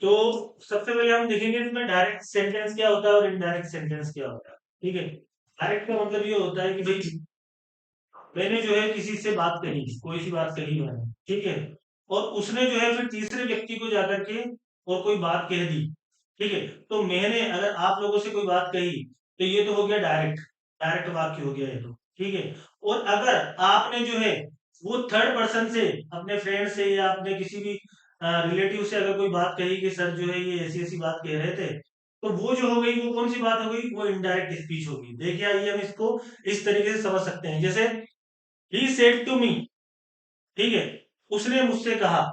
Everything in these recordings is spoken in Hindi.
तो सबसे पहले हम देखेंगे इसमें डायरेक्ट सेंटेंस क्या होता है और इनडायरेक्ट सेंटेंस क्या होता है। ठीक है, डायरेक्ट का मतलब ये होता है कि भाई मैंने जो है किसी से बात कही, कोई सी बात कही मैंने, ठीक है, और उसने जो है फिर तीसरे व्यक्ति को जाकर के और कोई बात कह दी। ठीक है, तो मैंने अगर आप लोगों से कोई बात कही तो ये तो हो गया डायरेक्ट, डायरेक्ट वाक्य हो गया ये तो। ठीक है, और अगर आपने जो है वो थर्ड पर्सन से, अपने फ्रेंड से या अपने किसी भी रिलेटिव से अगर कोई बात कही कि सर जो है ये ऐसी ऐसी बात कह रहे थे, तो वो जो हो गई वो कौन सी बात हो गई, वो इनडायरेक्ट स्पीच होगी। देखिए आइए हम इसको इस तरीके से समझ सकते हैं, जैसे ही सेड टू मी, ठीक है, उसने मुझसे कहा,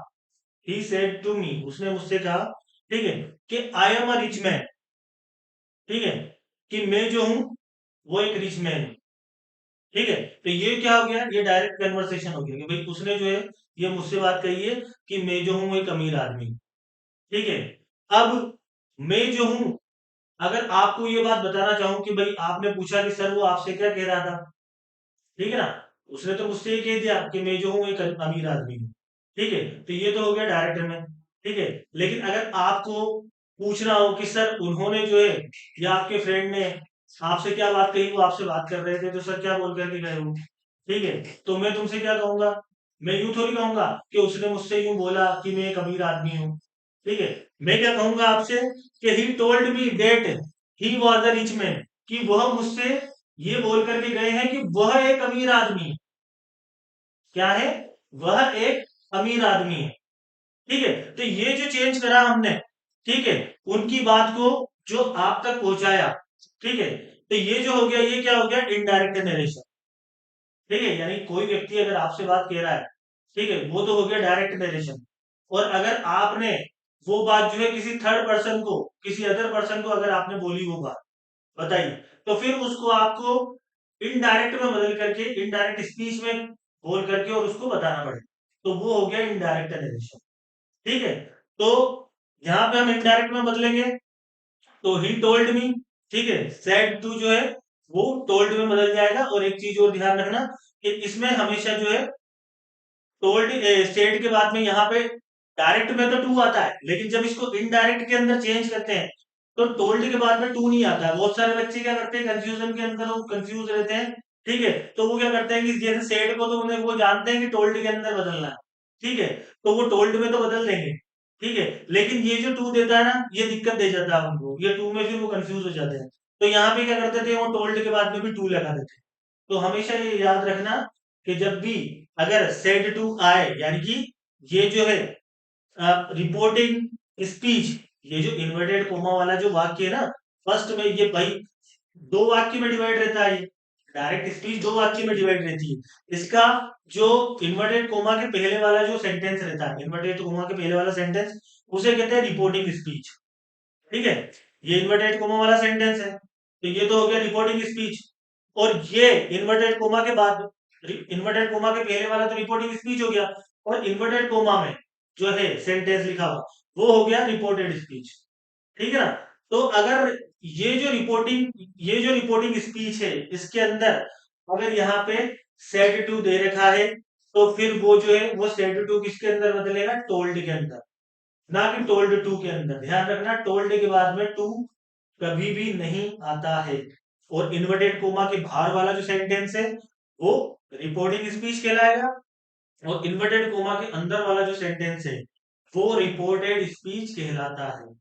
ही सेड टू मी, उसने मुझसे कहा, ठीक है, कि I am a rich man, ठीक है, कि मैं जो हूं वो एक रिच मैन हूं। ठीक है, तो ये क्या हो गया, ये डायरेक्ट कन्वर्सेशन हो गया कि भाई उसने जो है ये मुझसे बात कही है कि मैं जो हूं एक अमीर आदमी हूं। ठीक है, अब मैं जो हूं, अगर आपको ये बात बताना चाहूं कि भाई आपने पूछा कि सर वो आपसे क्या कह रहा था, ठीक है ना, उसने तो मुझसे ये कह दिया कि मैं जो हूँ एक अमीर आदमी हूँ। ठीक है, तो ये तो हो गया डायरेक्ट में। ठीक है, लेकिन अगर आपको पूछना हो कि सर उन्होंने जो है या आपके फ्रेंड ने आपसे क्या बात कही, वो आपसे बात कर रहे थे तो सर क्या बोल करके गए हो, ठीक है, तो मैं तुमसे क्या कहूंगा, मैं यूं थोड़ी कहूंगा कि उसने मुझसे यूं बोला कि मैं एक अमीर आदमी हूँ। ठीक है, मैं क्या कहूंगा आपसे कि he told me that he was a rich man, कि वह मुझसे ये बोल करके गए हैं कि वह एक अमीर आदमी है। क्या है, वह एक अमीर आदमी है। ठीक है, तो ये जो चेंज करा हमने, ठीक है, उनकी बात को जो आप तक पहुंचाया, ठीक है, तो ये जो हो गया, ये क्या हो गया, इनडायरेक्ट नरेशन। ठीक है, यानी कोई व्यक्ति अगर आपसे बात कह रहा है, ठीक है, वो तो हो गया डायरेक्ट नरेशन। और अगर आपने वो बात जो है किसी थर्ड पर्सन को, किसी अदर पर्सन को अगर आपने बोली वो बात, बताइए, तो फिर उसको आपको इनडायरेक्ट में बदल करके, इनडायरेक्ट स्पीच में बोल करके और उसको बताना पड़ेगा, तो वो हो गया इनडायरेक्ट नरेशन। ठीक है, तो यहाँ पे हम इनडायरेक्ट में बदलेंगे, तो ही टोल्ड मी, ठीक है, सेड टू जो है वो टोल्ड में बदल जाएगा। और एक चीज और ध्यान रखना कि इसमें हमेशा जो है टोल्ड सेड के बाद में यहाँ पे डायरेक्ट में तो टू आता है, लेकिन जब इसको इनडायरेक्ट के अंदर चेंज करते हैं तो टोल्ड के बाद में टू नहीं आता है। बहुत सारे बच्चे क्या करते हैं, कंफ्यूजन के अंदर वो कंफ्यूज रहते हैं। ठीक है, तो वो क्या करते हैं कि जैसे सेड को तो उन्हें वो जानते हैं कि टोल्ड के अंदर बदलना है, ठीक है, तो वो टोल्ड में तो बदल देंगे। ठीक है, लेकिन ये जो टू देता है ना, ये दिक्कत दे जाता है उनको, ये टू में फिर वो कंफ्यूज हो जाते हैं। तो यहाँ पे क्या करते थे, वो टोल्ड के बाद में भी टू लगा देते। तो हमेशा ये याद रखना कि जब भी अगर सेड टू आए, यानी कि ये जो है रिपोर्टिंग स्पीच, ये जो इन्वर्टेड कोमा वाला जो वाक्य है ना, फर्स्ट में ये भाई दो वाक्य में डिवाइड रहता है, ये डायरेक्ट स्पीच दो वाक्य में डिवाइड रहती है। इसका जो इन्वर्टेड कोमा के पहले वाला जो सेंटेंस रहता है, इन्वर्टेड कोमा के पहले वाला सेंटेंस, उसे कहते हैं रिपोर्टिंग स्पीच। ठीक है, ये इन्वर्टेड कोमा वाला सेंटेंस है, तो ये तो हो गया रिपोर्टिंग स्पीच। और ये इन्वर्टेड कोमा के बाद, इन्वर्टेड कोमा के पहले वाला तो रिपोर्टिंग स्पीच हो गया, और इन्वर्टेड कोमा में जो है सेंटेंस लिखा हुआ वो हो गया रिपोर्टेड स्पीच। ठीक है ना, तो अगर ये जो रिपोर्टिंग स्पीच है, इसके अंदर अगर यहाँ पे सेड टू दे रखा है, तो फिर वो जो है वो सेड टू किसके अंदर बदलेगा, टोल्ड के अंदर, ना कि टोल्ड टू के अंदर। ध्यान रखना, टोल्ड के बाद में टू कभी भी नहीं आता है। और इन्वर्टेड कोमा के बाहर वाला जो सेंटेंस है वो रिपोर्टिंग स्पीच कहलाएगा, और इन्वर्टेड कोमा के अंदर वाला जो सेंटेंस है वो रिपोर्टेड स्पीच कहलाता है।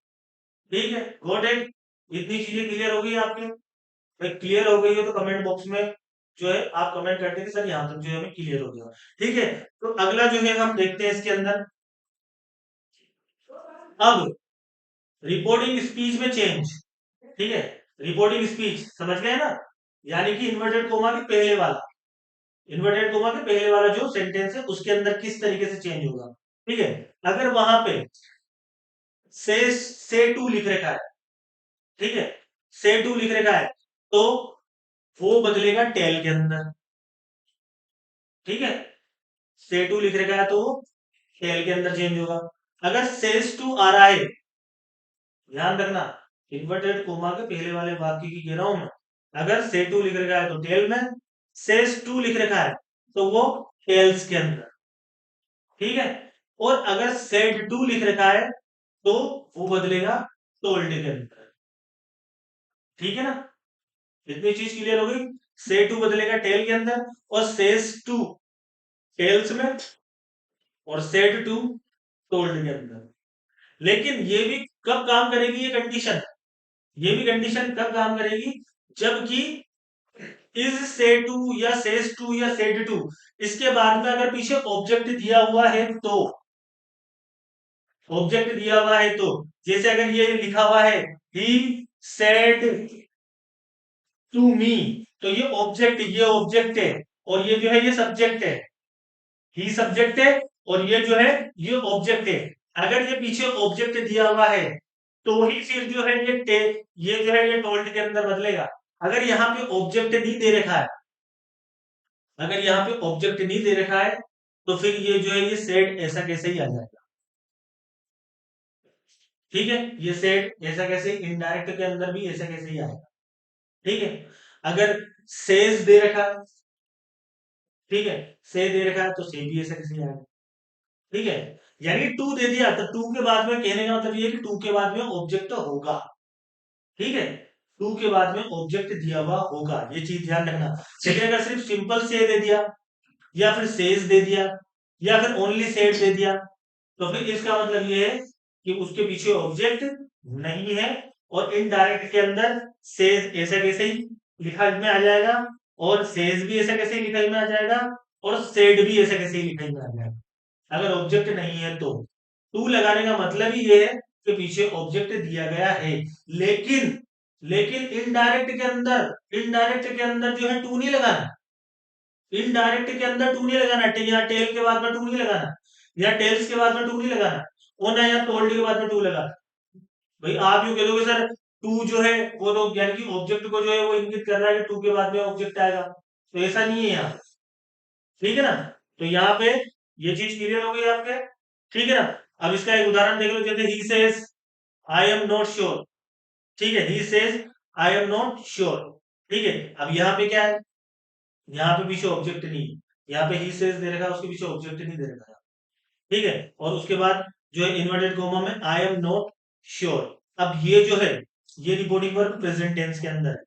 ठीक है, गॉट इट, इतनी चीजें क्लियर हो गई आपके। भाई क्लियर हो गई हो तो कमेंट बॉक्स में जो है आप कमेंट करते हैं कि सर यहाँ तक जो है हमें क्लियर हो गया। ठीक है, तो अगला जो है हम देखते हैं इसके अंदर, अब रिपोर्टिंग स्पीच में चेंज। ठीक है, रिपोर्टिंग स्पीच समझ गए ना, यानी कि इन्वर्टेड कोमा के पहले वाला, इन्वर्टेड कोमा के पहले वाला जो सेंटेंस है उसके अंदर किस तरीके से चेंज होगा। ठीक है, अगर वहां पे से टू लिख रखा है, ठीक है, से टू लिख रखा है, तो वो बदलेगा टेल के अंदर। ठीक है, से टू लिख रखा है तो टेल के अंदर चेंज होगा। अगर सेस टू आ रहा है, ध्यान रखना, इन्वर्टेड कोमा के पहले वाले वाक्य की कह रहा हूं मैं, अगर से टू लिख रखा है तो टेल में, सेस टू लिख रखा है तो वो टेल्स के अंदर। ठीक है, और अगर सेड टू लिख रखा है तो वो बदलेगा टोल्ड के अंदर। ठीक है ना, इतनी चीज क्लियर हो गई। से टू बदलेगा टेल के अंदर, और सेज टू टेल्स में, और सेड टू टोल्ड के अंदर। लेकिन ये भी कब काम करेगी ये कंडीशन, ये भी कंडीशन कब काम करेगी, जबकि इज से टू या सेज टू या सेड टू इसके बाद में अगर पीछे ऑब्जेक्ट दिया हुआ है तो, ऑब्जेक्ट दिया हुआ है तो, जैसे अगर ये लिखा हुआ है ही सेड टू मी, तो ये ऑब्जेक्ट है, और ये जो है ये सब्जेक्ट है। ही सब्जेक्ट है और ये जो है ये ऑब्जेक्ट है। अगर ये पीछे ऑब्जेक्ट दिया हुआ है तो ही फिर जो है ये जो है ये टोल्ड के अंदर बदलेगा। अगर यहाँ पे ऑब्जेक्ट नहीं दे रखा है, अगर यहाँ पे ऑब्जेक्ट नहीं दे रखा है, तो फिर ये जो है ये सेड ऐसा कैसे ही आ जाएगा। ठीक है, ये सेड ऐसा कैसे, इनडायरेक्ट के अंदर भी ऐसा कैसे ही आएगा। ठीक है, अगर सेज दे रखा है, ठीक है, से दे रखा है तो से भी ऐसा कैसे ही आएगा। ठीक है, यानी टू दे दिया तो टू के बाद में कहने का मतलब ये कि टू के बाद में ऑब्जेक्ट होगा। ठीक है, टू के बाद में ऑब्जेक्ट दिया हुआ होगा, ये चीज ध्यान रखना। लेकिन अगर सिर्फ सिंपल से दे दिया, या फिर सेज दे दिया, या फिर ओनली सेड दे दिया, तो फिर इसका मतलब ये है कि उसके पीछे ऑब्जेक्ट नहीं है, और इनडायरेक्ट के अंदर सेज ऐसा कैसे ही लिखा में आ जाएगा, और सेज भी ऐसा कैसे ही लिखा में आ जाएगा, और सेड भी ऐसा कैसे ही लिखा में आ जाएगा, अगर ऑब्जेक्ट नहीं है तो। टू लगाने का मतलब ही ये है कि पीछे ऑब्जेक्ट दिया गया है। लेकिन लेकिन इनडायरेक्ट के अंदर जो है टू नहीं लगाना, इनडायरेक्ट के अंदर टू नहीं लगाना, यहाँ टेल के बाद में टू नहीं लगाना, या टेल्स के बाद में टू नहीं लगाना, और ना यहाँ टोल्ड के बाद में टू लगाना। भाई आप यूं कह दोगे सर टू जो है वो तो यानी कि ऑब्जेक्ट को जो है वो इंगित कर रहा है कि टू के बाद में ऑब्जेक्ट आएगा, तो ऐसा नहीं है यहाँ। ठीक है ना, तो यहाँ पे ये चीज क्लियर हो गई आपके। ठीक है ना, अब इसका एक उदाहरण देख लो, जैसे he says I am not sure. ठीक है, he says I am not sure. ठीक है, अब यहाँ पे क्या है, यहाँ पे पीछे ऑब्जेक्ट नहीं है, यहाँ पे ही सेज दे रखा है, उसके पीछे ऑब्जेक्ट नहीं दे रखा है। ठीक है, और उसके बाद जो है इन्वर्टेड कोमा में आई एम नॉट श्योर। अब ये जो है ये रिपोर्टिंग वर्ब प्रेजेंट टेंस के अंदर है,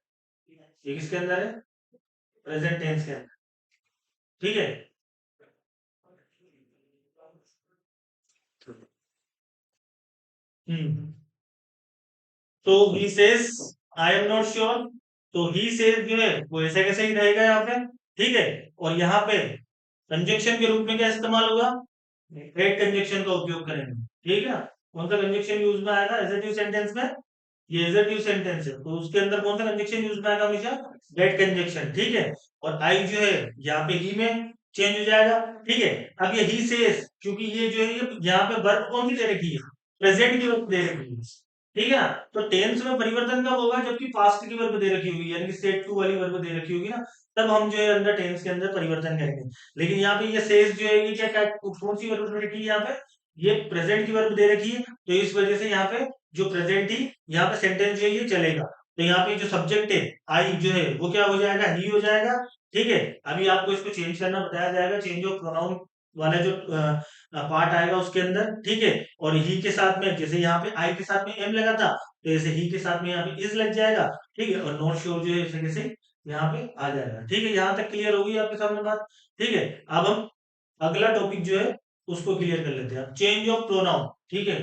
ये किसके अंदर है, प्रेजेंट टेंस के अंदर। ठीक है, हम्म, तो he says I am not sure, तो ही सेज जो है वो ऐसे कैसे ही रहेगा यहाँ पे। ठीक है, और यहाँ पे कंजक्शन के रूप में क्या इस्तेमाल होगा, हेड कंजक्शन का उपयोग करेंगे। ठीक है, कौन सा कंजक्शन यूज में आएगा एजेटिव सेंटेंस में, ये एजेटिव सेंटेंस है तो उसके अंदर कौन सा कंजक्शन यूज में आएगा हमेशा, गेट कंजक्शन। ठीक है, और आई जो है यहाँ पे ही में चेंज हो जाएगा। ठीक है, अब ये ही सेज, क्योंकि ये जो है ये यहाँ पे वर्ब कौन सी दे रखी है, प्रेजेंट की वर्ब दे रखी है। ठीक है ना, तो टेंस में परिवर्तन कब होगा, जबकि पास्ट की वर्ब दे रखी होगी, यानी कि सेट टू वाली वर्ब दे रखी होगी ना, तब हम जो है अंदर टेंस के अंदर परिवर्तन करेंगे। लेकिन यहाँ पे ये सेज जो है ये कौन सी वर्ब दे रखी है यहाँ पे, ये प्रेजेंट की वर्ब दे रखी है, तो इस वजह से यहाँ पे जो प्रेजेंट ही यहाँ पे सेंटेंस जो है ये चलेगा। तो यहाँ पे जो सब्जेक्ट है आई जो है वो क्या हो जाएगा, ही हो जाएगा। ठीक है, अभी आपको इसको चेंज करना बताया जाएगा, चेंज ऑफ प्रोनाउन वाला जो पार्ट आएगा उसके अंदर। ठीक है, और ही के साथ में जैसे यहाँ पे आई के साथ में एम लगा था, तो जैसे ही के साथ में यहाँ पे इज लग जाएगा। ठीक है, और नॉट श्योर जो है इस कैसे यहाँ पे आ जाएगा। ठीक है, यहाँ तक क्लियर होगी आपके सामने बात। ठीक है, अब हम अगला टॉपिक जो है उसको क्लियर कर लेते हैं, चेंज ऑफ प्रोनाउन। ठीक है,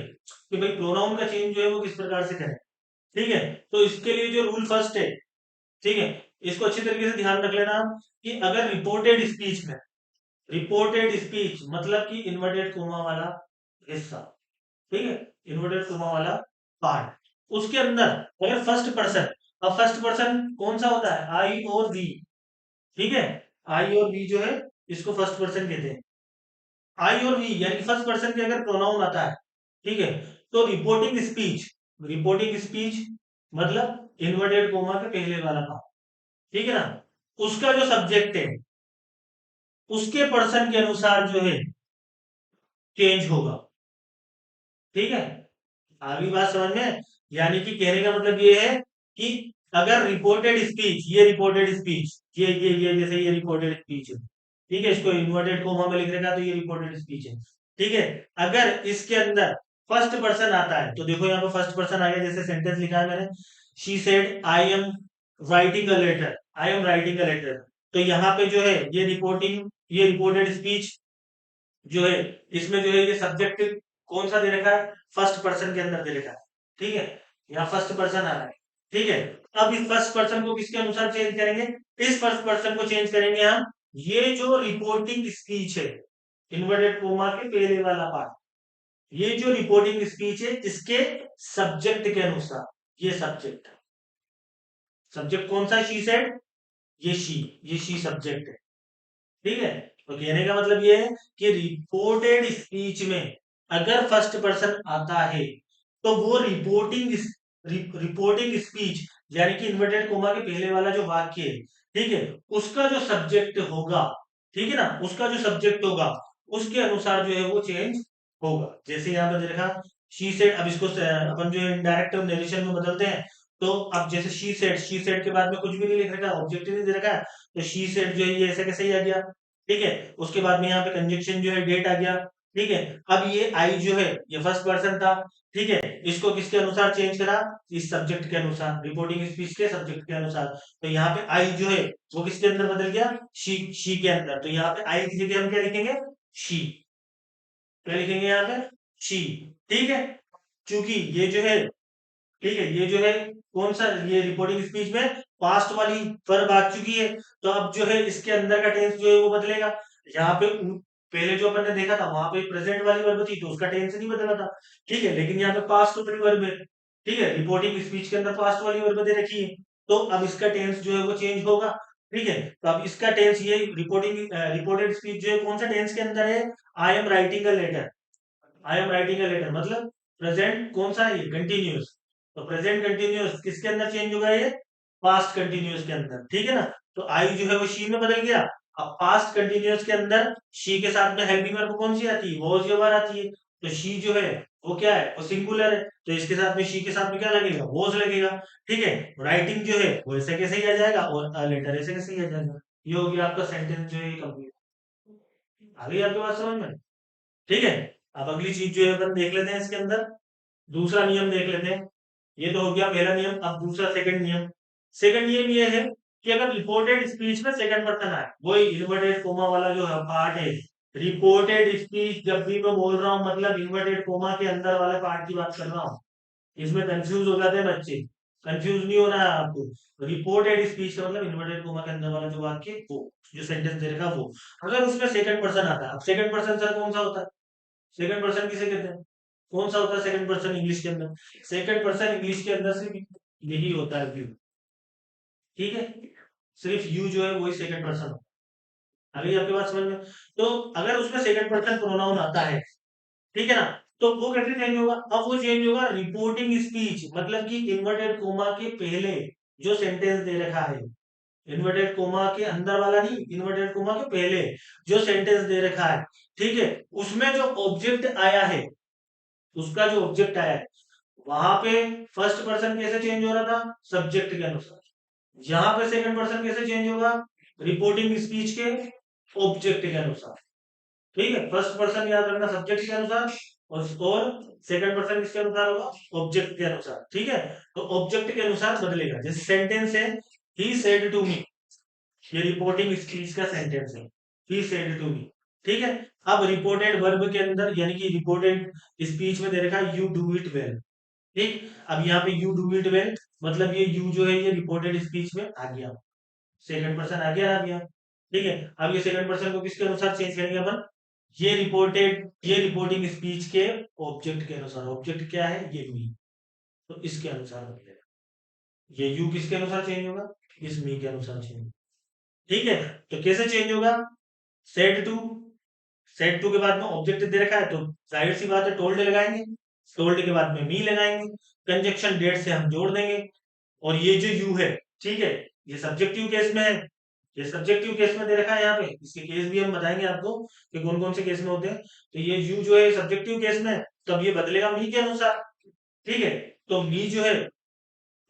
कि भाई प्रोनाउन का चेंज जो है वो किस प्रकार से करें। ठीक है, तो इसके लिए जो रूल फर्स्ट है, ठीक है, इसको अच्छी तरीके से ध्यान रख लेना आप, कि अगर रिपोर्टेड स्पीच में, रिपोर्टेड स्पीच मतलब कि इन्वर्टेड कोमा वाला हिस्सा, ठीक है, इन्वर्टेड कोमा वाला पार्ट, उसके अंदर अगर फर्स्ट पर्सन, अब फर्स्ट पर्सन कौन सा होता है, आई और वी। ठीक है, आई और वी जो है इसको फर्स्ट पर्सन कहते हैं। आई और वी यानी फर्स्ट पर्सन के अगर प्रोनाउन आता है, ठीक है, तो रिपोर्टिंग स्पीच, रिपोर्टिंग स्पीच मतलब इन्वर्टेड कोमा के पहले वाला पार्ट, ठीक है ना, उसका जो सब्जेक्ट है उसके पर्सन के अनुसार जो है चेंज होगा। ठीक है, आगे बात समझ में, यानी कि कहने का मतलब ये है कि अगर रिपोर्टेड स्पीच, ये रिपोर्टेड स्पीच, ये जैसे ये रिपोर्टेड स्पीच है, ठीक है, इसको इन्वर्टेड कोमा में लिख रखा तो ये रिपोर्टेड स्पीच है। ठीक है, अगर इसके अंदर फर्स्ट पर्सन आता है, तो देखो यहाँ पे फर्स्ट पर्सन आ गया, जैसे सेंटेंस लिखा है मैंने, she said I am writing a letter, I am writing a letter. तो यहाँ पे जो है ये रिपोर्टिंग, ये रिपोर्टेड स्पीच जो है, इसमें जो है ये सब्जेक्ट कौन सा दे रखा है, फर्स्ट पर्सन के अंदर दे रखा है। ठीक है, यहाँ फर्स्ट पर्सन आ रहा है। ठीक है, अब इस फर्स्ट पर्सन को किसके अनुसार चेंज करेंगे, इस फर्स्ट पर्सन को चेंज करेंगे हम, ये जो रिपोर्टिंग स्पीच है, इन्वर्टेड कोमा के पहले वाला पार्ट, ये जो रिपोर्टिंग स्पीच है इसके सब्जेक्ट के अनुसार, ये सब्जेक्ट, सब्जेक्ट कौन सा, शी सेड, ये शी, ये शी सब्जेक्ट है। ठीक है, तो कहने का मतलब ये है कि रिपोर्टेड स्पीच में अगर फर्स्ट पर्सन आता है तो वो रिपोर्टिंग स्पीच, यानी कि इन्वर्टेड कोमा के पहले वाला जो वाक्य है, ठीक है, उसका जो सब्जेक्ट होगा, ठीक है ना, उसका जो सब्जेक्ट होगा उसके अनुसार जो है वो चेंज होगा। जैसे यहाँ पर देखा शी सेड, अब इसको अपन जो है इनडायरेक्ट नरेशन में बदलते हैं, तो अब जैसे शी सेड, शी सेड के बाद में कुछ भी नहीं लिख रखा, ऑब्जेक्ट नहीं दे रखा है, तो शी सेड जो है ये ऐसे कैसे ही आ गया। ठीक है, उसके बाद में यहाँ पे कंजक्शन जो है डेट आ गया। ठीक है, अब ये आई जो है ये फर्स्ट पर्सन था। ठीक है, इसको किसके अनुसार चेंज करा, इस सब्जेक्ट के अनुसार, रिपोर्टिंग स्पीच के सब्जेक्ट के अनुसार। तो यहाँ पे आई जो है वो किसके अंदर बदल गया, शी के अंदर। तो यहाँ पे आई की जगह हम क्या लिखेंगे, शी, क्या लिखेंगे यहाँ पे, शी। ठीक है, क्योंकि ये जो है, ठीक है, ये जो है कौन सा, ये रिपोर्टिंग स्पीच में पास्ट वाली वर्ब आ चुकी है, तो अब जो है इसके अंदर का टेंस जो है वो बदलेगा। यहाँ पे पहले जो अपन ने देखा था वहां पे प्रेजेंट वाली वर्ब थी तो उसका टेंस नहीं बदला था। ठीक है, लेकिन यहाँ पे पास्ट वाली वर्ब है। ठीक है, रिपोर्टिंग स्पीच के अंदर पास्ट वाली वर्ब दे रखी है, तो अब इसका टेंस जो है वो चेंज होगा। ठीक है, तो अब इसका टेंस, ये रिपोर्टेड स्पीच जो है कौन सा टेंस के अंदर है, I am writing a letter, I am writing a letter, मतलब प्रेजेंट कौन सा है, कंटिन्यूअस। तो प्रेजेंट कंटिन्यूअस किसके अंदर चेंज होगा, ये पास्ट कंटिन्यूअस के अंदर। ठीक है ना, तो आई जो है वो शी में बदल गया। अब पास्ट कंटिन्यूअस के अंदर शी के साथ में हेल्पिंग वर्ब कौन सी आती है, वॉज या वर आती है। तो शी जो है वो क्या है, वो सिंगुलर है, तो इसके साथ में शी के साथ में क्या लगेगा, वॉज लगेगा। ठीक है, राइटिंग जो है वो ऐसे कैसे ही आ जाएगा, और लेटर ऐसे कैसे ही आ जाएगा। ये हो गया आपका सेंटेंस जो है कंप्लीट। आ गई आपके पास समझ में। ठीक है, अब अगली चीज जो है अपन देख लेते हैं इसके अंदर, दूसरा नियम देख लेते हैं। ये तो हो गया पहला नियम, अब दूसरा सेकंड नियम। सेकंड नियम ये है कि अगर रिपोर्टेड स्पीच में सेकंड पर्सन आए, वही इन्वर्टेड कोमा वाला जो पार्ट है, रिपोर्टेड स्पीच जब भी मैं बोल रहा हूँ मतलब इन्वर्टेड कोमा के अंदर वाले पार्ट की बात कर रहा हूँ। इसमें कंफ्यूज हो जाते हैं बच्चे, कंफ्यूज नहीं होना है आपको। रिपोर्टेड स्पीच का मतलब इन्वर्टेड कोमा के अंदर वाला जो वाक्य, वो जो सेंटेंस दे रखा वो, अगर उसमें सेकंड पर्सन आता है। अब सेकंड पर्सन सर कौन सा होता है, सेकंड पर्सन किसे कहते हैं, कौन सा होता है सेकंड पर्सन इंग्लिश के अंदर, सेकंड पर्सन इंग्लिश के अंदर सिर्फ यही होता है, व्यू। ठीक है, सिर्फ यू जो है वही सेकंड पर्सन होता है। अभी आपके बात समझ में। तो अगर उसमें सेकंड पर्सन प्रोनाउन आता है, ठीक है ना, तो वो कैसे चेंज होगा, अब वो चेंज होगा रिपोर्टिंग स्पीच, मतलब कि इन्वर्टेड कोमा के पहले जो सेंटेंस दे रखा है, इन्वर्टेड कोमा के अंदर वाला नहीं, इन्वर्टेड कोमा के पहले जो सेंटेंस दे रखा है, ठीक है, उसमें जो ऑब्जेक्ट आया है, उसका जो ऑब्जेक्ट आया है, वहां पे फर्स्ट पर्सन कैसे चेंज हो रहा था, सब्जेक्ट के अनुसार। यहां पे सेकंड पर्सन कैसे चेंज होगा, रिपोर्टिंग स्पीच के ऑब्जेक्ट के अनुसार। ठीक है, फर्स्ट पर्सन याद रखना सब्जेक्ट के अनुसार, और सेकंड पर्सन किसके अनुसार होगा, ऑब्जेक्ट के अनुसार। ठीक है, तो ऑब्जेक्ट के अनुसार बदलेगा। जैसे सेंटेंस है, ही सेड टू मी, ये रिपोर्टिंग स्पीच का सेंटेंस है, ही सेड टू मी। ठीक है, अब रिपोर्टेड वर्ब के अंदर, यानी कि रिपोर्टेड स्पीच में दे रखा है यू डू इट वेल। ठीक, अब यहाँ पे यू डू इट वेल, मतलब ये यू जो है ये रिपोर्टेड स्पीच में आ गया, सेकंड पर्सन आ गया। ठीक है, अब ये सेकंड पर्सन को किसके अनुसार चेंज करेंगे अपन, ये रिपोर्टिंग स्पीच के ऑब्जेक्ट के अनुसार। ऑब्जेक्ट क्या है, ये मी, तो इसके अनुसार बदलेगा। ये यू किसके अनुसार चेंज होगा, इस मी के अनुसार चेंज होगा। ठीक है, तो कैसे चेंज होगा, सेट टू, सेट टू के बाद में ऑब्जेक्ट दे रखा है तो जाहिर सी बात है टोल्ड लगाएंगे, टोल्ड के बाद में मी लगाएंगे, कंजक्शन डेट से हम जोड़ देंगे। और ये जो यू है, ठीक है, ये सब्जेक्टिव केस में है, ये सब्जेक्टिव केस में दे रखा है यहाँ पे, इसके केस भी हम बताएंगे आपको कि कौन कौन से केस में होते हैं। तो ये यू जो है सब्जेक्टिव केस में है, तो अब ये बदलेगा मी के अनुसार। ठीक है, तो मी जो है,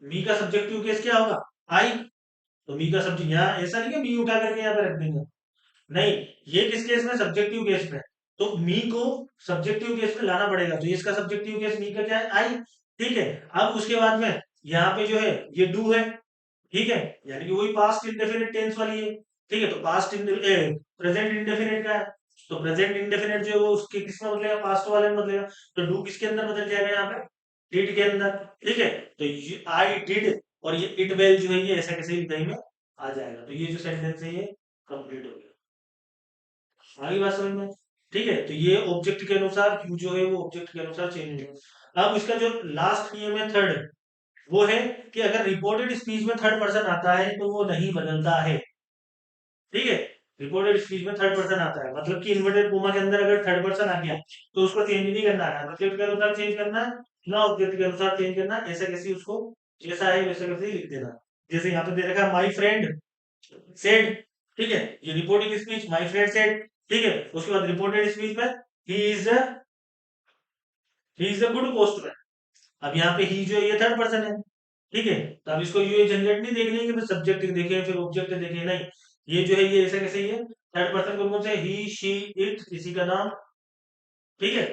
मी का सब्जेक्टिव केस क्या होगा, आई। तो मी का सब्जेक्ट, यहाँ ऐसा नहीं कि मी उठा करके यहाँ पे रख देंगे, नहीं, ये किस केस में, सब्जेक्टिव केस में। तो मी को सब्जेक्टिव केस में लाना पड़ेगा, तो इसका सब्जेक्टिव केस मी का क्या है, आई। ठीक है, अब उसके बाद में यहाँ पे जो है ये डू है। ठीक है, यानी कि वही पास्ट इंडेफिनिट टेंस वाली है। ठीक है, तो पास्ट प्रेजेंट इंडेफिनिट का है, तो प्रेजेंट इंडेफिनिट जो है वो उसके किस में बदलेगा, पास्ट वाले में बदलेगा। तो डू किसके अंदर बदल जाएगा यहाँ पे, डिड के अंदर। ठीक है, तो आई डिड और ये इट वेल जो है ये ऐसा कैसे लिखाई में आ जाएगा, तो ये जो सेंटेंस है ये कंप्लीट हो गया। आगे बात समझ में। ठीक है, तो ये ऑब्जेक्ट के अनुसार क्यू जो है वो ऑब्जेक्ट के अनुसार चेंज होगा। अब इसका जो लास्ट नियम है थर्ड, वो है कि अगर रिपोर्टेड स्पीच में थर्ड पर्सन आता है तो वो नहीं बदलता है। ठीक है, रिपोर्टेड स्पीच में थर्ड पर्सन आता है, मतलब कि इन्वर्टेड कोमा के अंदर अगर थर्ड पर्सन आ गया तो उसको चेंज नहीं करना है, ऑब्जेक्ट के अनुसार चेंज करना है, ना ऑब्जेक्ट के अनुसार चेंज करना है, ऐसा कैसे उसको जैसा है वैसा कैसे ही लिख देना। जैसे यहाँ पे दे रखा है माई फ्रेंड सेड। ठीक है, ये reporting speech my friend said. ठीक है, उसके बाद रिपोर्टेड स्पीच में he is he is a good postman. अब यहाँ पे ही जो है ये थर्ड पर्सन है। ठीक है, तो अब इसको ये झंझट नहीं देखनी है कि फिर सब्जेक्ट देखे फिर ऑब्जेक्ट देखे, नहीं। ये जो है ये ऐसा कैसे ही है, थर्ड पर्सन कौन कौन से, ही शी इट किसी का नाम। ठीक है,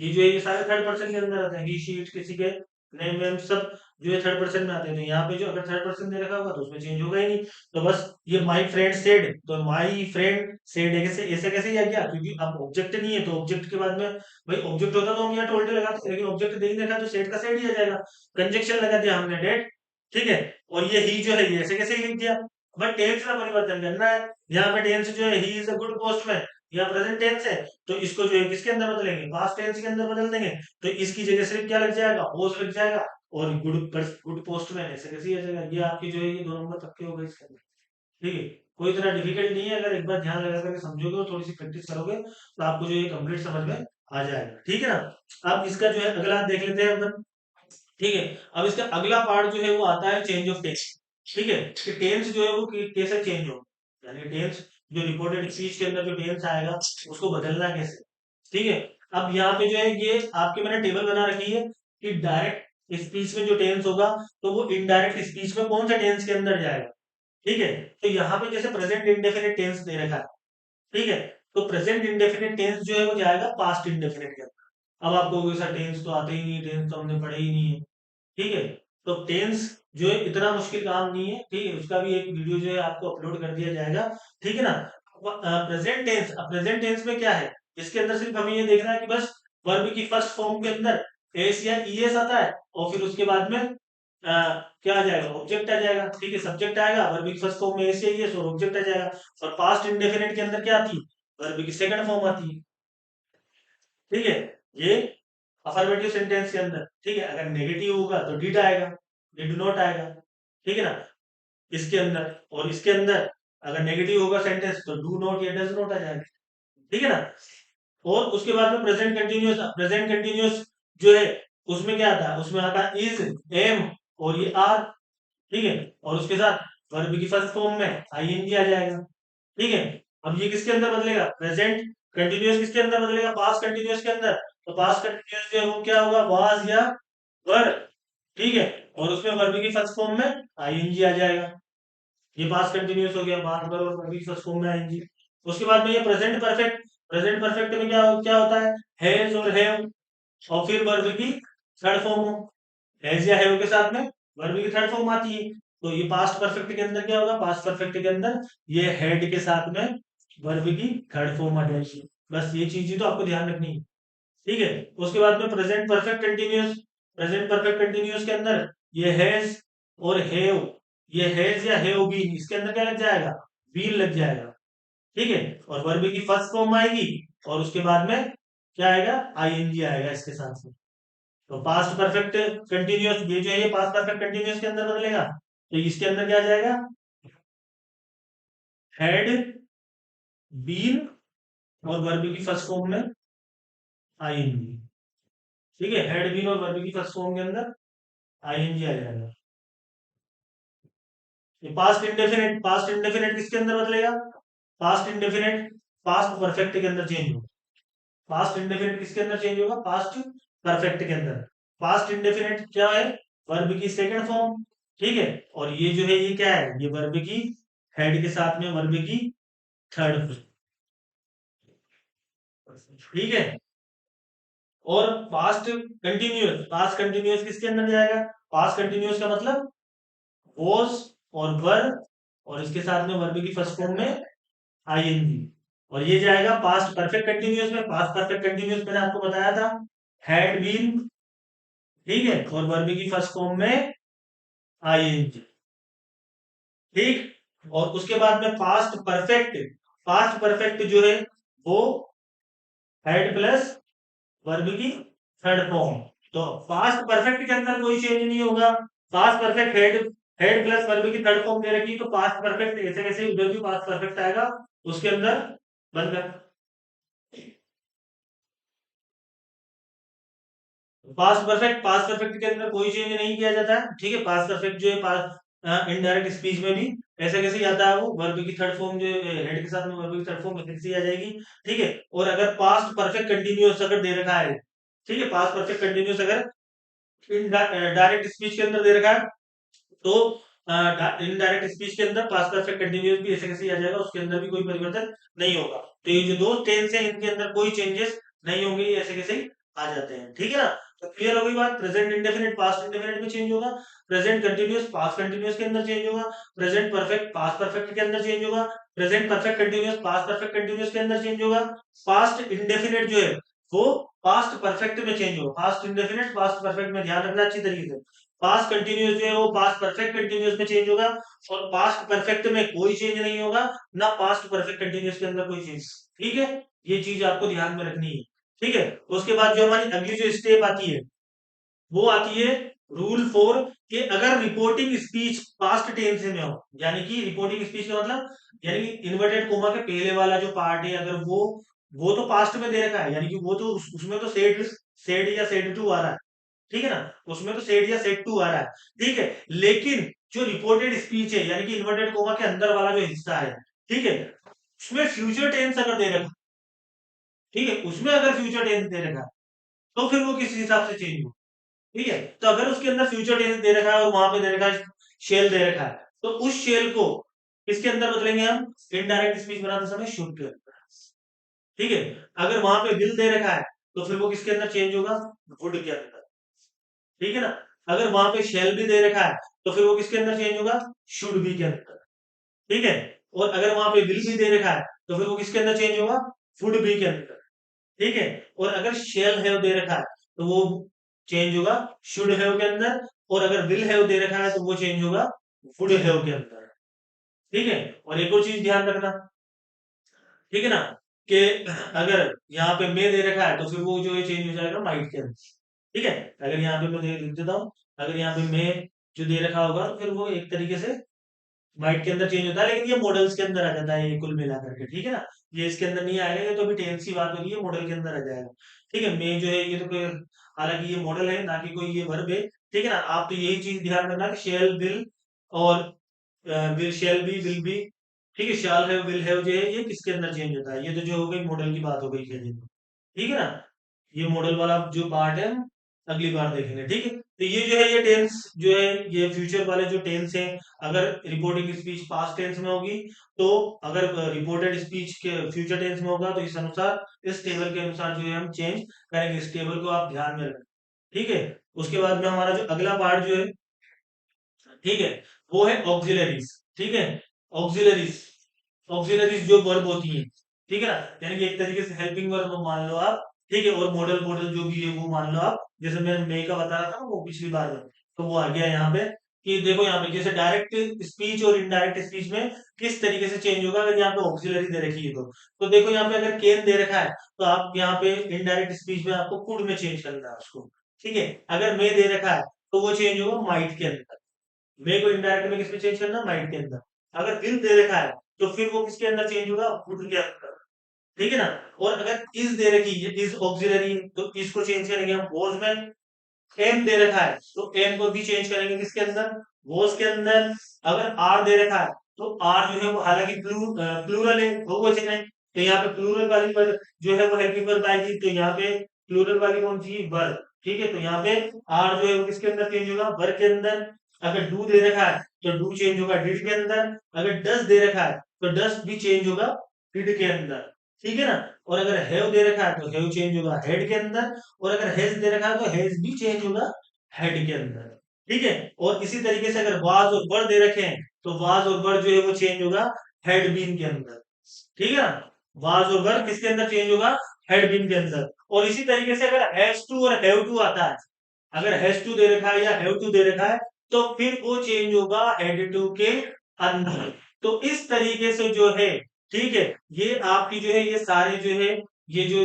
ये जो है ये सारे थर्ड पर्सन के अंदर आते हैं, ही शी इट किसी के नेम वेम सब जो है थर्ड पर्सन में आते हैं। तो यहाँ पे जो अगर थर्ड पर्सन दे रखा होगा तो उसमें चेंज होगा ही नहीं। तो बस ये माई फ्रेंड सेड, तो माई फ्रेंड सेड ऐसे ऐसे कैसे ही आ गया, क्योंकि अब ऑब्जेक्ट नहीं है तो ऑब्जेक्ट के बाद में, भाई ऑब्जेक्ट होता तो हम यहाँ टोल्ड लगाते, लेकिन ऑब्जेक्ट नहीं देखा तो सेड का सेड ही आ जाएगा। कंजक्शन लगा दिया हमने डेट। ठीक है, और ये ही जो है ये ऐसे कैसे ही लिख दिया। बट टेंस का परिवर्तन करना है। यहाँ पे टेंस जो है he is a good postman, यहाँ प्रेजेंट टेंस है, तो इसको जो है किसके अंदर बदलेंगे, पास्ट टेंस के अंदर बदल देंगे। तो इसकी जगह सिर्फ क्या लग जाएगा, होस लग जाएगा, और गुड गुड पोस्टमैन ऐसे कैसे ही आ जाएगा। ये आपकी जो है ये 2 नंबर पक्के हो गए इसके अंदर। ठीक है, कोई इतना डिफिकल्ट नहीं है, अगर एक बार ध्यान लगा करके समझोगे और थोड़ी सी प्रैक्टिस करोगे तो आपको जो ये कंप्लीट समझ में आ जाएगा। ठीक है ना, अब इसका जो है अगला देख लेते हैं अपन। ठीक है, अब इसका अगला पार्ट जो है वो आता है चेंज ऑफ टेंस। ठीक है, कि टेंस जो है वो कैसे चेंज हो, यानी टेंस जो रिपोर्टेड स्पीच के अंदर जो टेंस आएगा उसको बदलना कैसे। ठीक है, अब यहाँ पे जो है ये आपके मैंने टेबल बना रखी है कि डायरेक्ट स्पीच में जो टेंस होगा तो वो इनडायरेक्ट स्पीच में कौन सा टेंस के अंदर जाएगा। ठीक है, तो यहाँ पे जैसे प्रेजेंट इंडेफिनिट टेंस दे रखा है। ठीक है, तो प्रेजेंट इंडेफिनिट टेंस जो है वो जाएगा पास्ट इंडेफिनिट के अंदर। अब आपको कोई सा टेंस तो आते ही नहीं, टेंस तो हमने पढ़े ही नहीं है। ठीक है, तो टेंस जो है इतना मुश्किल काम नहीं है। ठीक है, उसका भी एक वीडियो जो है आपको अपलोड कर दिया जाएगा। ठीक है ना, प्रेजेंट टेंस, अब प्रेजेंट टेंस में क्या है, इसके अंदर सिर्फ हमें ये देखना है कि बस वर्ब की फर्स्ट फॉर्म के अंदर एस या ईएस आता है, और फिर उसके बाद में क्या आ जाएगा, ऑब्जेक्ट आ जाएगा। ठीक है, सब्जेक्ट आएगा, वर्ब की फर्स्ट फॉर्म में एस या ईएस और ऑब्जेक्ट आ जाएगा। और पास्ट इंडेफिनिट के अंदर क्या आती है, वर्ब की सेकंड फॉर्म आती है। ठीक है, ये अफर्मेटिव सेंटेंस के अंदर। ठीक है, अगर नेगेटिव होगा तो डिड आएगा, डिड नॉट आएगा। ठीक है ना, इसके अंदर, और इसके अंदर अगर नेगेटिव होगा सेंटेंस तो डू नॉट या डज नॉट आ जाएगा। ठीक है ना, और उसके बाद में प्रेजेंट कंटिन्यूअस, प्रेजेंट कंटिन्यूअस जो है उसमें क्या आता है, उसमें आता है इज, एम और ये आर। ठीक है, और उसके साथ वर्ब की फर्स्ट फॉर्म में आईएनजी आ जाएगा। ठीक है, अब ये किसके अंदर बदलेगा, प्रेजेंट कंटिन्यूअस किसके अंदर बदलेगा, पास्ट कंटिन्यूअस के अंदर। तो पास्ट कंटिन्यूअस जो है वो क्या होगा, वाज या वर। ठीक है, और उसमें वर्ब की फर्स्ट फॉर्म में आईएनजी आ जाएगा। ये पास्ट कंटिन्यूअस हो गया, बार बार और वर्ब की फर्स्ट फॉर्म में आएंगी। उसके बाद में ये प्रेजेंट परफेक्ट, प्रेजेंट परफेक्ट में क्या क्या होता है, हैज और हैव, और फिर वर्ब की थर्ड फॉर्म हो, हैज या हैव के साथ में वर्ब की थर्ड फॉर्म आती है। तो ये पास्ट परफेक्ट के अंदर क्या होगा, पास्ट परफेक्ट के अंदर ये हेड के साथ में वर्ब की थर्ड फॉर्म आ जाएगी। बस ये चीज ही तो आपको ध्यान रखनी है। ठीक है, उसके बाद में present perfect continuous, present perfect continuous के अंदर ये हैज और हैव, ये हैज या हैव बीन, इसके अंदर क्या लग जाएगा, बीन लग जाएगा। ठीक है, और वर्ब की फर्स्ट फॉर्म आएगी, और उसके बाद में क्या आएगा, आईएनजी आएगा इसके साथ में। तो पास्ट परफेक्ट कंटिन्यूअस ये जो है ये पास्ट परफेक्ट कंटिन्यूअस के अंदर बदलेगा, तो इसके अंदर क्या आ जाएगा, हैड बीन और वर्ब की फर्स्ट फॉर्म में आईएनजी। ठीक है, हैड बीन और वर्ब की फर्स्ट फॉर्म के अंदर आईएनजी आ जाएगा। ये पास्ट इंडेफिनिट, पास्ट इंडेफिनिट किसके अंदर बदलेगा, पास्ट इंडेफिनिट पास्ट परफेक्ट के अंदर चेंज होगा। पास्ट इंडेफिनिट किसके अंदर चेंज होगा, पास्ट परफेक्ट के अंदर। पास्ट इंडेफिनिट क्या है, वर्ब की सेकंड फॉर्म। ठीक है, और ये जो है ये क्या है, ये वर्ब की हेड के साथ में वर्ब की थर्ड। ठीक है। और पास्ट कंटिन्यूअस किसके अंदर जाएगा? पास्ट कंटिन्यूअस का मतलब वॉज और वर, और इसके साथ में वर्ब की फर्स्ट फॉर्म में आईएनजी। और ये जाएगा पास्ट परफेक्ट कंटिन्यूअस में। पास्ट परफेक्ट कंटिन्यूअस मैंने आपको बताया था हैड बीन, ठीक है, और वर्ब की फर्स्ट फॉर्म में आईएनजी, ठीक। और उसके बाद में पास्ट परफेक्ट जो है वो हैड प्लस वर्ब की थर्ड फॉर्म। तो पास्ट परफेक्ट के अंदर कोई चेंज नहीं होगा। Past perfect head plus verb की थर्ड फॉर्म दे रखी, तो पास्ट परफेक्ट ऐसे कैसे उधर भी पास्ट परफेक्ट आएगा उसके अंदर बनकर। पास्ट परफेक्ट के अंदर कोई चेंज नहीं किया जाता है, ठीक है। पास्ट परफेक्ट जो है पास्ट इनडायरेक्ट स्पीच में भी ऐसे कैसे आता है, वो वर्ब की थर्ड फॉर्म जो हेड के साथ में वर्ब की थर्ड फॉर्म कैसे आ जाएगी, ठीक है। और अगर पास्ट परफेक्ट कंटिन्यूअस अगर दे रखा है, ठीक है, पास्ट परफेक्ट कंटिन्यूअस अगर डायरेक्ट स्पीच के अंदर दे रखा है, तो इनडायरेक्ट स्पीच के अंदर पास्ट परफेक्ट कंटिन्यूअस भी ऐसे कैसे आ जाएगा, उसके अंदर भी कोई परिवर्तन नहीं होगा। तो ये जो दो टेंस है इनके अंदर कोई चेंजेस नहीं होंगे, ये ऐसे कैसे ही आ जाते हैं, ठीक है ना। तो क्लियर हो गई बात। प्रेजेंट इंडेफिनिट पास्ट इंडेफिनिट में चेंज होगा, प्रेजेंट कंटिन्यूअस पास्ट कंटिन्यूअस के अंदर चेंज होगा, प्रेजेंट परफेक्ट पास्ट परफेक्ट के अंदर चेंज होगा, present perfect continuous past perfect continuous के अंदर चेंज होगा, पास्ट इंडेफिनिट जो है वो पास्ट परफेक्ट में चेंज होगा। पास्ट इंडेफिनिट पास्ट परफेक्ट में ध्यान रखना अच्छी तरीके से। पास्ट कंटिन्यूअस जो है वो पास्ट परफेक्ट कंटिन्यूअस में चेंज होगा, और पास्ट परफेक्ट में कोई चेंज नहीं होगा, ना पास्ट परफेक्ट कंटिन्यूअस के अंदर कोई चेंज, ठीक है। ये चीज आपको ध्यान में रखनी है, ठीक है। उसके बाद जो हमारी अगली जो स्टेप आती है वो आती है रूल 4, कि अगर रिपोर्टिंग स्पीच पास्ट टेंस में हो, यानी कि रिपोर्टिंग स्पीच का मतलब यानी कि इन्वर्टेड कोमा के पहले वाला जो पार्ट है, अगर वो तो पास्ट में दे रखा है, यानी कि वो तो उसमें तो सेड या सेड टू आ रहा है, ठीक है ना, उसमें तो सेड या सेड टू आ रहा है, ठीक है। लेकिन जो रिपोर्टेड स्पीच है यानी कि इन्वर्टेड कोमा के अंदर वाला जो हिस्सा है, ठीक है, उसमें फ्यूचर टेंस अगर दे रखा, ठीक है, उसमें अगर फ्यूचर टेंस दे रखा, तो फिर वो किस हिसाब से चेंज हो, ठीक है। तो अगर उसके अंदर फ्यूचर टेंस दे रखा है और वहां पे दे रखा है शेल दे रखा है, तो उस शेल को किसके अंदर बदलेंगे हम? इनडायरेक्ट स्पीच बनाते समय शुड के अंदर, ठीक है। अगर वहां पे विल दे रखा है तो फिर वो किसके अंदर चेंज होगा? वुड के अंदर, ठीक है ना। अगर वहां पे शेल भी दे रखा है तो फिर वो किसके अंदर चेंज होगा? शुड बी के अंदर, ठीक है। और अगर वहां पे विल भी दे रखा है तो फिर वो किसके अंदर चेंज होगा? वुड बी के अंदर, ठीक है। और अगर शेल हैव दे रखा है तो वो चेंज होगा शुड हैव के अंदर, और अगर विल हैव दे रखा है तो वो चेंज होगा वुड हैव के अंदर, ठीक है। और एक और चीज ध्यान रखना, ठीक है ना, कि अगर यहाँ पे मे दे रखा है तो फिर वो जो है चेंज हो जाएगा माइट के अंदर, ठीक है। अगर यहाँ पे मैं लिख देता हूँ, अगर यहाँ पे मे जो दे रखा होगा तो फिर वो एक तरीके से माइट के अंदर चेंज होता है, लेकिन ये मॉडल्स के अंदर आ जाता है ये कुल मिला करके, ठीक है ना। ये इसके अंदर नहीं आएगा, ये तो अभी टेंस की बात होगी, ये मॉडल के अंदर आ जाएगा, ठीक है। मे जो है ये तो कोई, हालांकि ये मॉडल है ना कि कोई ये वर्ब है, ठीक है ना। आप तो यही चीज ध्यान रखना कि शेल विल और will shall be will be, ठीक है, शाल हैव विल हैव जो है ये किसके अंदर चेंज होता है, ये तो जो हो गई मॉडल की बात हो गई है, ठीक है ना। ये मॉडल वाला जो पार्ट है हम अगली बार देखेंगे, ठीक है। तो ये जो है ये टेंस जो है ये फ्यूचर वाले जो टेंस है, अगर रिपोर्टिंग स्पीच पास्ट टेंस में होगी, तो अगर रिपोर्टेड स्पीच के फ्यूचर टेंस में होगा, तो इस अनुसार इस टेबल के अनुसार जो है हम चेंज करेंगे। इस टेबल को आप ध्यान में रखें, ठीक है। उसके बाद में हमारा जो अगला पार्ट जो है, ठीक है, वो है ऑक्सिलरीज, ठीक है। ऑक्सिलरीज, ऑक्सिलरीज जो वर्ब होती है, ठीक है ना, यानी कि एक तरीके से हेल्पिंग वर्ब मान लो आप, ठीक है। और मॉडल मॉडल जो भी है वो मान लो आप, जैसे मैं मे का बता रहा था ना वो पिछली बार में, तो वो आ गया यहाँ पे, कि देखो यहाँ पे जैसे डायरेक्ट स्पीच और इनडायरेक्ट स्पीच में किस तरीके से चेंज होगा अगर यहाँ पे ऑक्सिलरी दे रखी है तो देखो यहाँ पे अगर केन दे रखा है तो आप यहाँ पे इनडायरेक्ट स्पीच में आपको कुड में चेंज करना है उसको, ठीक है। अगर मे दे रखा है तो वो चेंज होगा माइट के अंदर, मे को इनडायरेक्ट में किसमें चेंज करना? माइट के अंदर। अगर विल दे रखा है तो फिर वो किसके अंदर चेंज होगा? वुड के अंदर, ठीक है ना। और अगर इज दे रखी है, इज ऑक्सिलरी, तो इसको चेंज करेंगे हम वॉज में। एम दे रखा है तो एम को भी चेंज करेंगे किसके अंदर? वॉज के अंदर। अगर आर दे रखा है तो आर जो है वो हालांकि प्लूरल है वो चेंज है, तो यहाँ पे प्लूरल वाली पर जो है वो हेल्पिंग वर्ब आएगी, तो यहाँ पे प्लूरल वाली कौन सी? वर्ब, ठीक है। तो यहाँ पे आर जो है वो किसके अंदर चेंज होगा? वर्ब के अंदर। अगर डू दे रखा है तो डू चेंज होगा डिड के अंदर। अगर डस दे रखा है तो डस भी चेंज होगा डिड के अंदर, ठीक है ना। और अगर हैव दे रखा है तो हैव चेंज होगा हेड के अंदर, और अगर हैज दे रखा है तो हैज भी चेंज होगा हेड के अंदर। ठीक है। और इसी तरीके से अगर वाज और वर दे रखे हैं तो वाज और वर जो है वो चेंज होगा हेड बीन के अंदर। ठीक है ना। वाज और वर किसके अंदर चेंज होगा, हेड बीन के अंदर। और इसी तरीके से अगर हैज टू और हैव टू आता है, अगर हैज टू दे रखा है या हैव टू दे रखा है तो फिर वो चेंज होगा हेड टू के अंदर। तो इस तरीके से जो है, ठीक है, ये आपकी जो है ये सारे जो है ये जो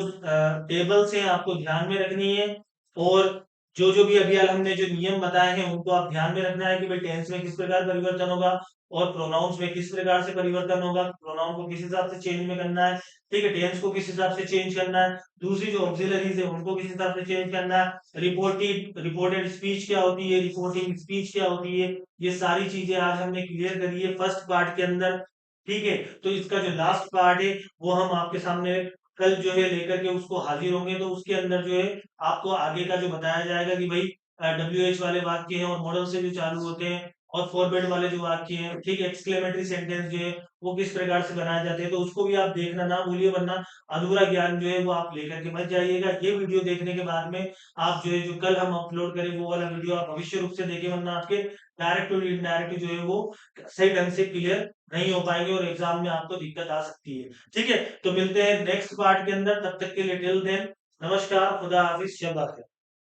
टेबल्स हैं आपको ध्यान में रखनी है। और जो जो भी अभी हमने जो नियम बताए हैं उनको आप ध्यान में रखना है कि भाई टेंस में किस प्रकार परिवर्तन होगा और प्रोनाउंस में किस प्रकार से परिवर्तन होगा, प्रोनाउन को किस हिसाब से चेंज में करना है, ठीक है, टेंस को किस हिसाब से चेंज करना है, दूसरी जो ऑक्सिलरीज है उनको किस हिसाब से चेंज करना है, रिपोर्टेड स्पीच क्या होती है, रिपोर्टिंग स्पीच क्या होती है, ये सारी चीजें आज हमने क्लियर करी है फर्स्ट पार्ट के अंदर। ठीक है। तो इसका जो लास्ट पार्ट है वो हम आपके सामने कल जो है लेकर के उसको हाजिर होंगे, तो उसके अंदर जो है आपको आगे का जो बताया जाएगा कि भाई WH वाले वाक्य हैं और मॉडल से जो चालू होते हैं, और फॉरवर्ड वाले जो वाक्य हैं, ठीक है, एक्सक्लेमेटरी सेंटेंस जो है वो किस प्रकार से बनाए जाते हैं, तो उसको भी आप देखना ना भूलिए, वरना अधूरा ज्ञान जो है वो आप लेकर के मत जाइएगा। ये वीडियो देखने के बाद में आप जो है जो कल हम अपलोड करें वो वाला वीडियो आप अवश्य रूप से देखें, वरना आपके डायरेक्ट और इनडायरेक्ट जो है वो सही ढंग से क्लियर नहीं हो पाएंगे और एग्जाम में आपको दिक्कत आ सकती है। ठीक है। तो मिलते हैं नेक्स्ट पार्ट के अंदर, तब तक के लिए टिल देन नमस्कार, खुदा हाफिज, शब बखैर।